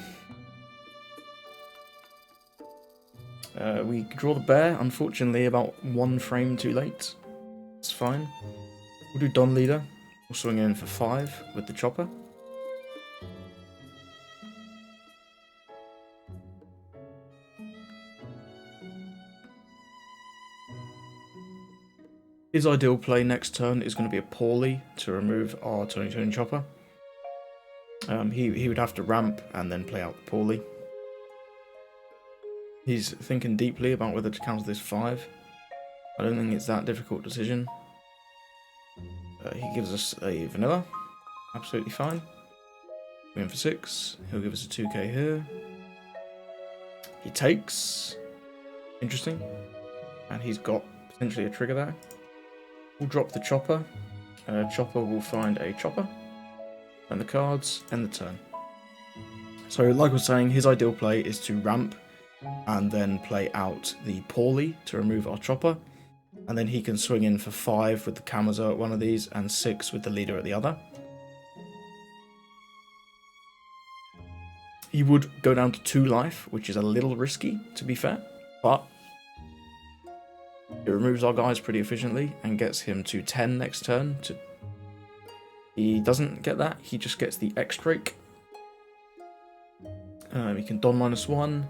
We draw the bear, unfortunately about 1 frame too late. It's fine. We'll do Don Leader. We'll swing in for 5 with the chopper. His ideal play next turn is going to be a Poorly to remove our turning chopper. He would have to ramp and then play out the Poorly. He's thinking deeply about whether to counter this 5. I don't think it's that difficult decision. He gives us a vanilla. Absolutely fine. We're in for 6. He'll give us a 2k here. He takes. Interesting. And he's got potentially a trigger there. We'll drop the chopper. Chopper will find a chopper. And the cards, end the turn. So, like I was saying, his ideal play is to ramp and then play out the Poorly to remove our chopper. And then he can swing in for 5 with the Kamazo at one of these and 6 with the leader at the other. He would go down to 2 life, which is a little risky, to be fair. But it removes our guys pretty efficiently and gets him to 10 next turn. He doesn't get that, he just gets the X-Drake. He can Don -1.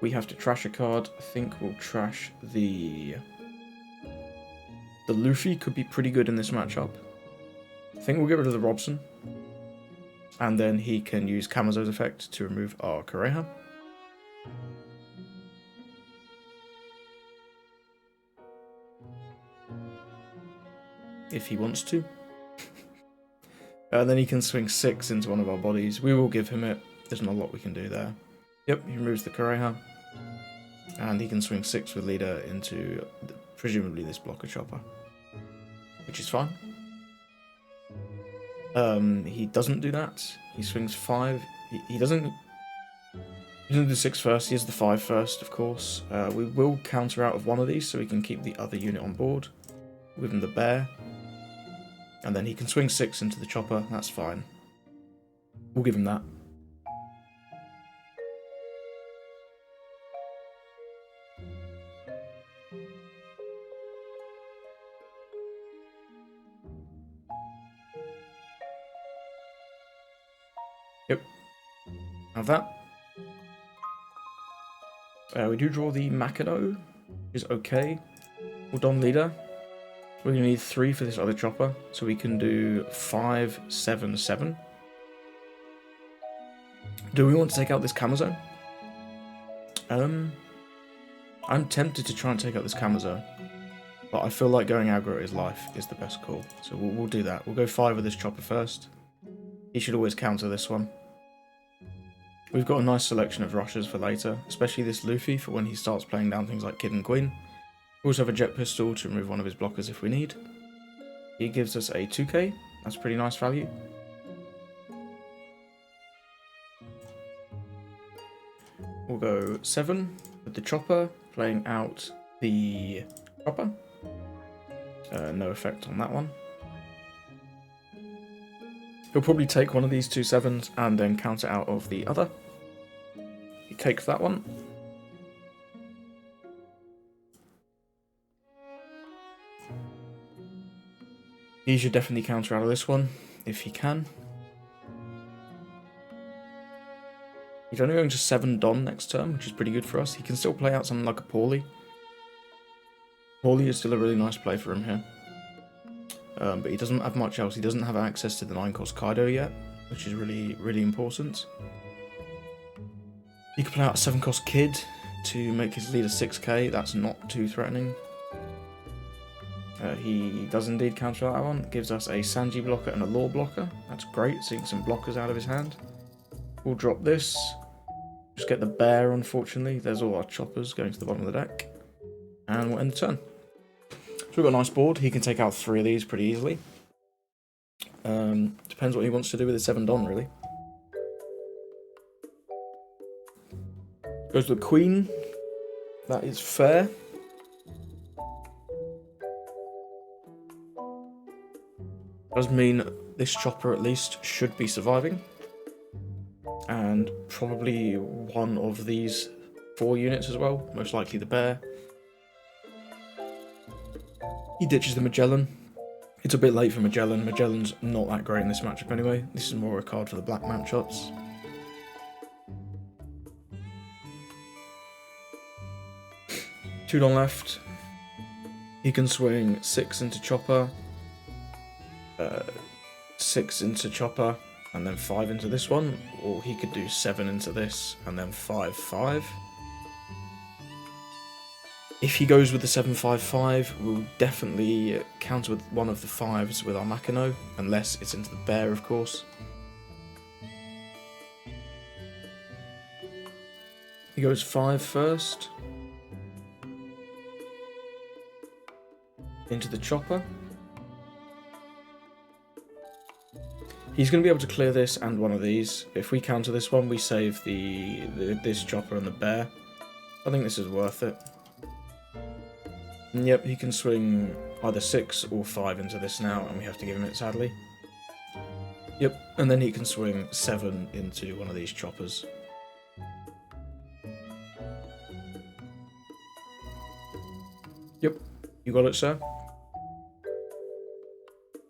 We have to trash a card. I think we'll trash the Luffy. Could be pretty good in this matchup. I think we'll get rid of the Robson. And then he can use Kamazo's effect to remove our Koreha. If he wants to. Then he can swing 6 into one of our bodies. We will give him it. There's not a lot we can do there. Yep, he removes the Koreha. And he can swing 6 with leader into presumably this blocker chopper. Which is fine. He doesn't do that. He swings 5. He doesn't do 6 first. He has the 5 first, of course. We will counter out of one of these so we can keep the other unit on board. Give him the bear. And then he can swing 6 into the chopper. That's fine. We'll give him that. Yep. Have that. We do draw the Makino, which is okay. We'll Don Leader. We're going to need 3 for this other chopper, so we can do 5, 7, 7. Do we want to take out this Kamazo? I'm tempted to try and take out this Kamazo, but I feel like going aggro at his life is the best call, so we'll do that. We'll go 5 with this chopper first. He should always counter this one. We've got a nice selection of rushes for later, especially this Luffy for when he starts playing down things like Kid and Queen. We also have a jet pistol to remove one of his blockers if we need. He gives us a 2k. That's pretty nice value. We'll go 7 with the chopper, playing out the chopper. No effect on that one. He'll probably take one of these 2 7s and then counter out of the other. He takes that one. He should definitely counter out of this one, if he can. He's only going to 7 Don next turn, which is pretty good for us. He can still play out something like a Paulie. Paulie is still a really nice play for him here. But he doesn't have much else. He doesn't have access to the 9-cost Kaido yet, which is really, really important. He can play out a 7-cost Kid to make his leader 6k. That's not too threatening. He does indeed counter that one. Gives us a Sanji blocker and a Law blocker. That's great, seeing some blockers out of his hand. We'll drop this. Just get the bear, unfortunately. There's all our choppers going to the bottom of the deck. And we'll end the turn. So we've got a nice board. He can take out 3 of these pretty easily. Depends what he wants to do with his 7 Don, really. Goes to the Queen. That is fair. Does mean this chopper at least should be surviving. And probably one of these 4 units as well. Most likely the bear. He ditches the Magellan. It's a bit late for Magellan. Magellan's not that great in this matchup anyway. This is more a card for the black matchups. Two Don left. He can swing 6 into chopper. 6 into chopper. And then 5 into this one. Or he could do 7 into this. And then 5, 5. If he goes with the 7-5-5, we'll definitely counter with one of the 5s with our Makino, unless it's into the bear, of course. He goes 5 first. Into the chopper. He's going to be able to clear this and one of these. If we counter this one, we save this chopper and the bear. I think this is worth it. Yep, he can swing either 6 or 5 into this now, and we have to give him it, sadly. Yep, and then he can swing 7 into one of these choppers. Yep, you got it, sir.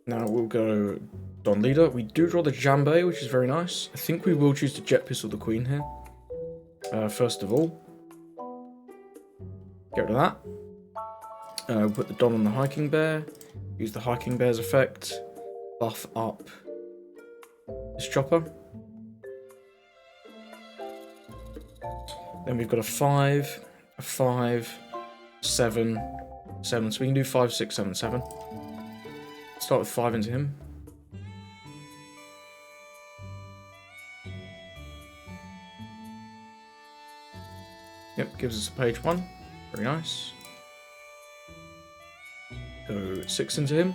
Now we'll go Don Leader. We do draw the Jambe, which is very nice. I think we will choose to Jet Pistol the Queen here. First of all. Get rid of that. We'll put the Don on the Hiking Bear, use the Hiking Bear's effect, buff up this chopper. Then we've got a 5, 7, 7. So we can do 5, 6, 7, 7. Start with 5 into him. Yep, gives us a page 1. Very nice. Go 6 into him.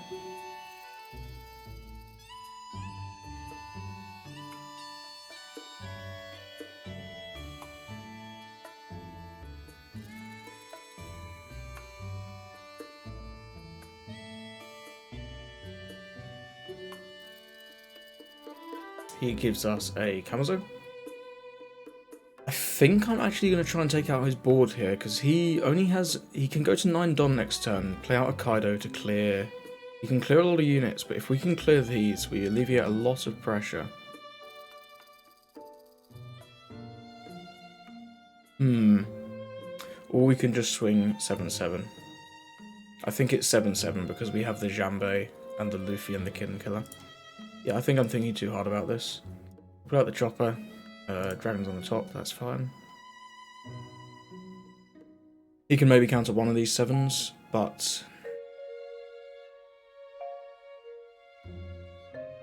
He gives us a Kamazo. I think I'm actually going to try and take out his board here, because he can go to 9 Don next turn, play out a Kaido to clear. He can clear a lot of units, but if we can clear these, we alleviate a lot of pressure. Or we can just swing 7-7. I think it's 7-7 because we have the Jambe and the Luffy and the Kid Killer. Yeah, I think I'm thinking too hard about this. Put out the chopper. Dragons on the top, that's fine. He can maybe counter one of these 7s, but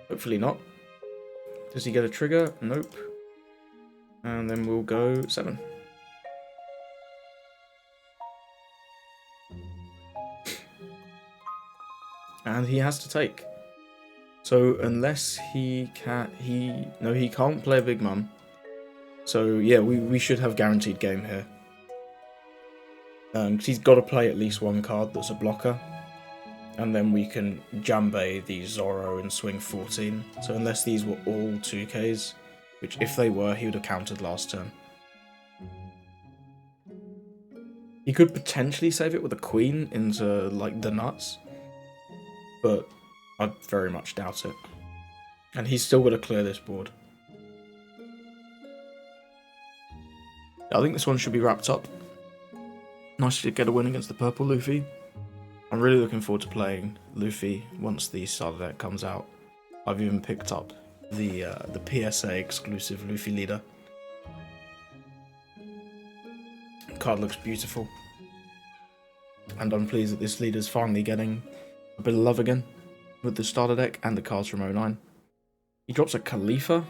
hopefully not. Does he get a trigger? Nope. And then we'll go 7. And he has to take. So unless he can't play Big Mum. So yeah, we should have guaranteed game here. Because he's got to play at least one card that's a blocker. And then we can Jambe the Zoro and swing 14. So unless these were all 2Ks, which if they were, he would have countered last turn. He could potentially save it with a queen into, like, the nuts, but I very much doubt it. And he's still got to clear this board. I think this one should be wrapped up. Nice to get a win against the purple Luffy. I'm really looking forward to playing Luffy once the starter deck comes out. I've even picked up the PSA exclusive Luffy leader. The card looks beautiful. And I'm pleased that this leader's finally getting a bit of love again with the starter deck and the cards from 09. He drops a Khalifa.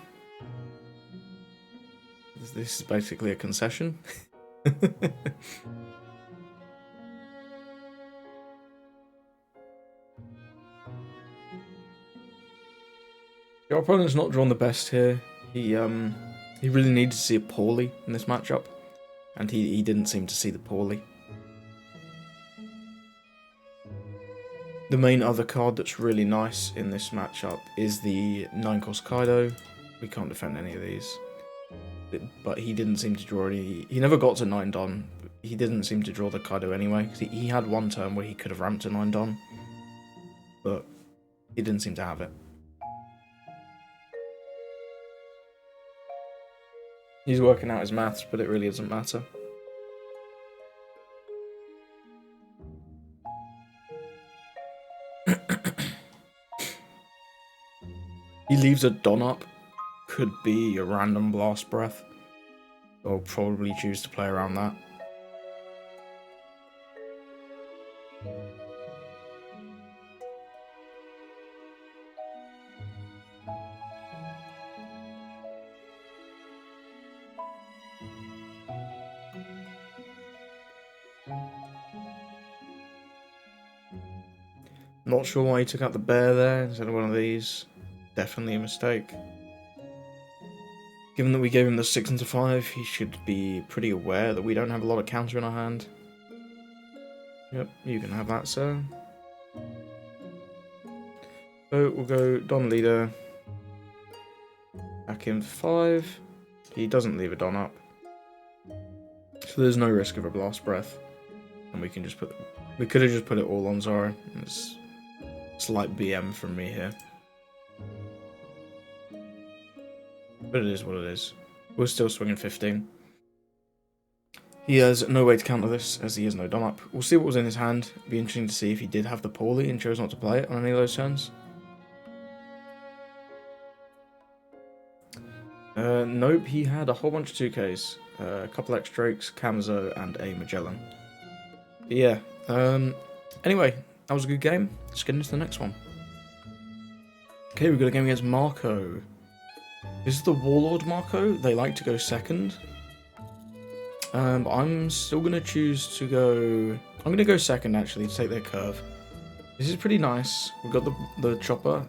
This is basically a concession. Your opponent's not drawn the best here. He really needed to see a poorly in this matchup, and he didn't seem to see the poorly. The main other card that's really nice in this matchup is the 9-cost Kaido. We can't defend any of these. But he didn't seem to draw any... He never got to 9 Don. He didn't seem to draw the Kaido anyway, because he had one turn where he could have ramped to 9 Don. But he didn't seem to have it. He's working out his maths, but it really doesn't matter. He leaves a Don up. Could be a random blast breath. I'll probably choose to play around that. Not sure why he took out the bear there instead of one of these. Definitely a mistake. Given that we gave him the 6 into 5, he should be pretty aware that we don't have a lot of counter in our hand. Yep, you can have that, sir. So we'll go Don leader. Back in 5. He doesn't leave a Don up. So there's no risk of a blast breath. And we can just put... We could have just put it all on Zoro. It's slight BM from me here. But it is what it is. We're still swinging 15. He has no way to counter this, as he has no Don up. We'll see what was in his hand. It'd be interesting to see if he did have the poorly and chose not to play it on any of those turns. Nope, he had a whole bunch of 2Ks. A couple X-Drakes, Kamazo, and a Magellan. But yeah, anyway, that was a good game. Let's get into the next one. Okay, we've got a game against Marco. This is the Warlord Marco. They like to go second. I'm still going to choose to go... I'm going to go second, actually, to take their curve. This is pretty nice. We've got the chopper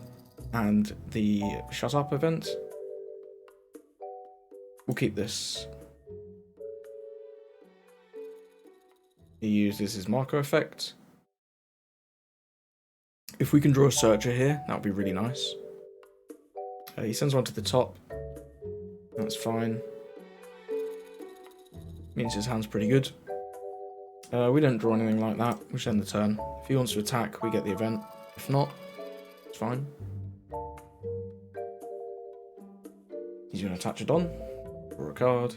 and the shut up event. We'll keep this. He uses his Marco effect. If we can draw a searcher here, that would be really nice. He sends one to the top. That's fine. Means his hand's pretty good. We don't draw anything like that. We just end the turn. If he wants to attack, we get the event. If not, it's fine. He's going to attach a Don. Draw a card.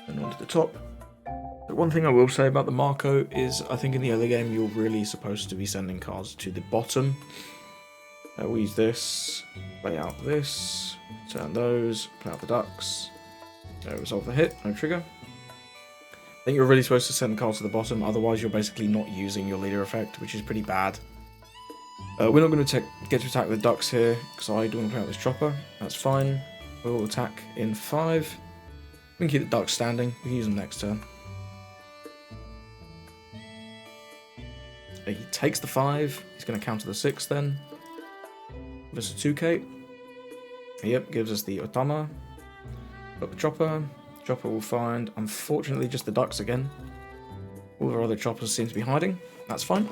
And on to the top. But one thing I will say about the Marco is I think in the early game you're really supposed to be sending cards to the bottom. We'll use this, play out this, turn those, play out the ducks, resolve the hit, no trigger. I think you're really supposed to send the cards to the bottom, otherwise you're basically not using your leader effect, which is pretty bad. We're not going to get to attack the ducks here, because I do want to play out this chopper, that's fine. We'll attack in 5. We can keep the ducks standing, we can use them next turn. He takes the 5, he's going to counter the 6 then. Gives us a 2k. Yep, gives us the Otama. Got the chopper. Chopper will find, unfortunately, just the ducks again. All of our other choppers seem to be hiding. That's fine.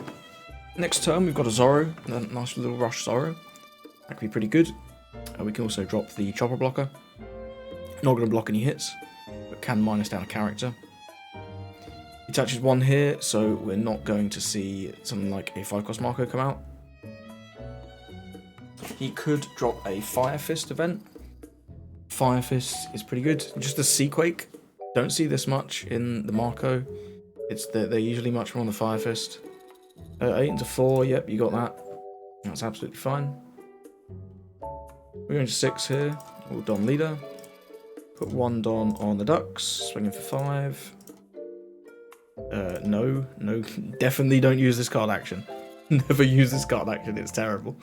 Next turn, we've got a Zoro. A nice little rush Zoro. That could be pretty good. We can also drop the chopper blocker. Not going to block any hits, but can minus down a character. He attaches 1 here, so we're not going to see something like a 5-cost Marco come out. He could drop a Fire Fist event. Fire Fist is pretty good. Just a Seaquake. Don't see this much in the Marco. They're usually much more on the Fire Fist. 8 into 4, yep, you got that. That's absolutely fine. We're going to 6 here. We'll Don Leader. Put 1 Don on the Ducks. Swinging for 5. No, definitely don't use this card action. Never use this card action, it's terrible.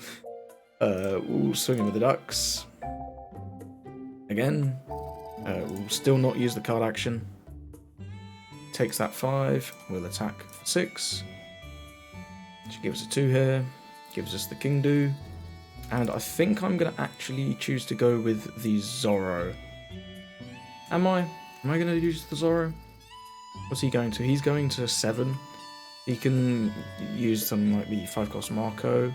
We'll swing in with the Ducks. Again. We'll still not use the card action. Takes that 5. We'll attack for 6. She gives us a 2 here. Gives us the King Do. And I think I'm going to actually choose to go with the Zoro. Am I? Am I going to use the Zoro? What's he going to? He's going to 7. He can use something like the 5-cost Marco.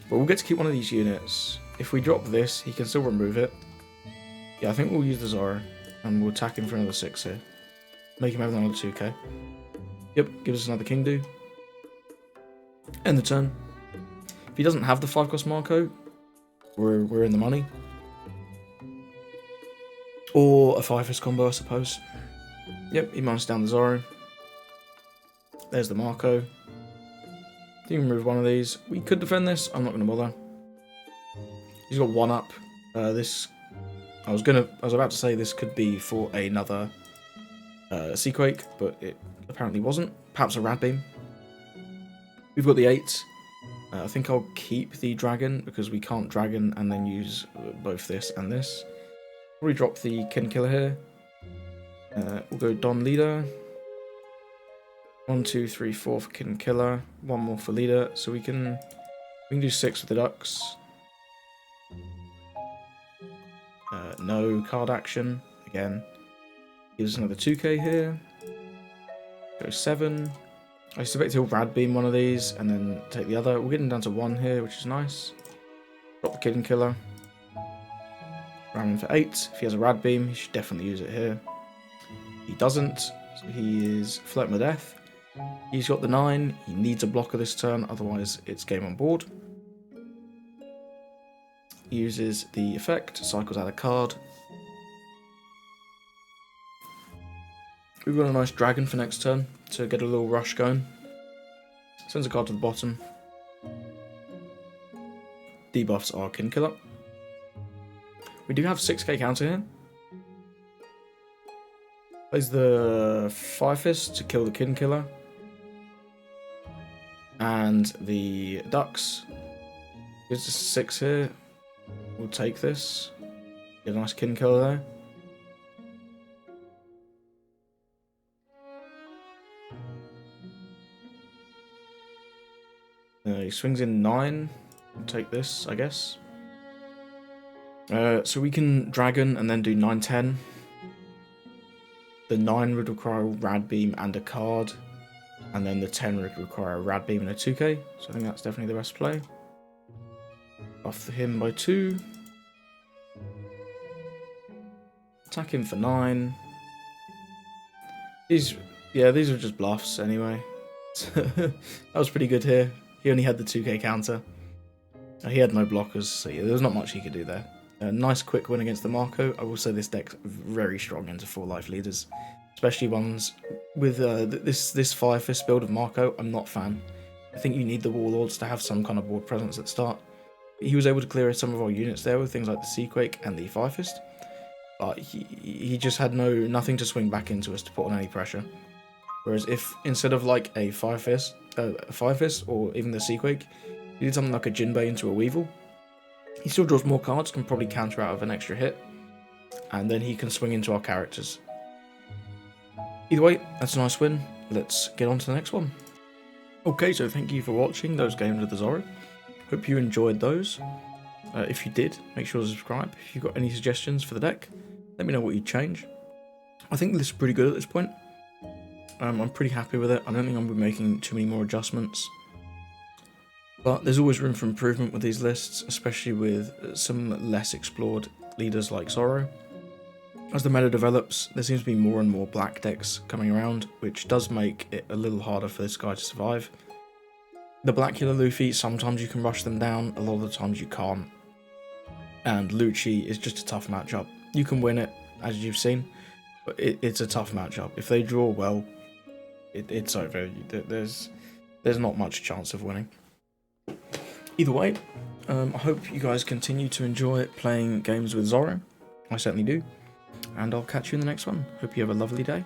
But we'll get to keep one of these units. If we drop this, he can still remove it. Yeah, I think we'll use the Zoro. And we'll attack him for another 6 here. Make him have another 2k. Yep, gives us another King Do. End the turn. If he doesn't have the 5-cost Marco, we're in the money. Or a 5-fist combo, I suppose. Yep, he mounts down the Zoro. There's the Marco. You can remove one of these. We could defend this. I'm not going to bother. He's got 1 up. This, I was about to say this could be for another Seaquake, but it apparently wasn't. Perhaps a Rad Beam. We've got the 8. I think I'll keep the Dragon because we can't Dragon and then use both this and this. Probably drop the Kin Killer here. We'll go Don Leader. 1, 2, 3, 4 for Kin Killer. 1 more for Leader. So we can do 6 with the Ducks. No card action. Again. Gives us another 2k here. Go 7. I expect he'll Rad Beam one of these and then take the other. We're getting down to 1 here, which is nice. Drop the Kin Killer. Ram him for 8. If he has a Rad Beam, he should definitely use it here. He doesn't, so he is flirting with death. He's got the 9. He needs a blocker this turn, otherwise it's game on board. He uses the effect, cycles out a card. We've got a nice Dragon for next turn to get a little rush going. Sends a card to the bottom. Debuffs our Kin Killer. We do have 6k counter here. Plays the 5-fist to kill the Kin Killer. And the Ducks. Gives us 6 here. We'll take this. Get a nice Kin Killer there. He swings in 9. We'll take this, I guess. So we can Dragon and then do 9, 10. The 9 would require a Rad Beam and a card. And then the 10 would require a Rad Beam and a 2k. So I think that's definitely the best play. Buff him by 2. Attack him for 9. These are just bluffs anyway. That was pretty good here. He only had the 2k counter. He had no blockers, so yeah, there was not much he could do there. A nice quick win against the Marco. I will say this deck's very strong into 4 life leaders. Especially ones with this 5-fist build of Marco. I'm not a fan. I think you need the Warlords to have some kind of board presence at the start. He was able to clear some of our units there with things like the Seaquake and the 5-fist. But he just had nothing to swing back into us to put on any pressure. Whereas if instead of like a 5-fist or even the Seaquake, you did something like a Jinbei into a Weevil, he still draws more cards, can probably counter out of an extra hit, and then he can swing into our characters. Either way, that's a nice win. Let's get on to the next one. Okay, so thank you for watching those games with the Zoro. Hope you enjoyed those. If you did, make sure to subscribe. If you've got any suggestions for the deck, let me know what you'd change. I think this is pretty good at this point. I'm pretty happy with it. I don't think I'm going to be making too many more adjustments. But there's always room for improvement with these lists, especially with some less explored leaders like Zoro. As the meta develops, there seems to be more and more black decks coming around, which does make it a little harder for this guy to survive. The Blackula Luffy, sometimes you can rush them down, a lot of the times you can't. And Lucci is just a tough matchup. You can win it, as you've seen, but it's a tough matchup. If they draw well, it's over. There's not much chance of winning. Either way, I hope you guys continue to enjoy playing games with Zoro. I certainly do. And I'll catch you in the next one. Hope you have a lovely day.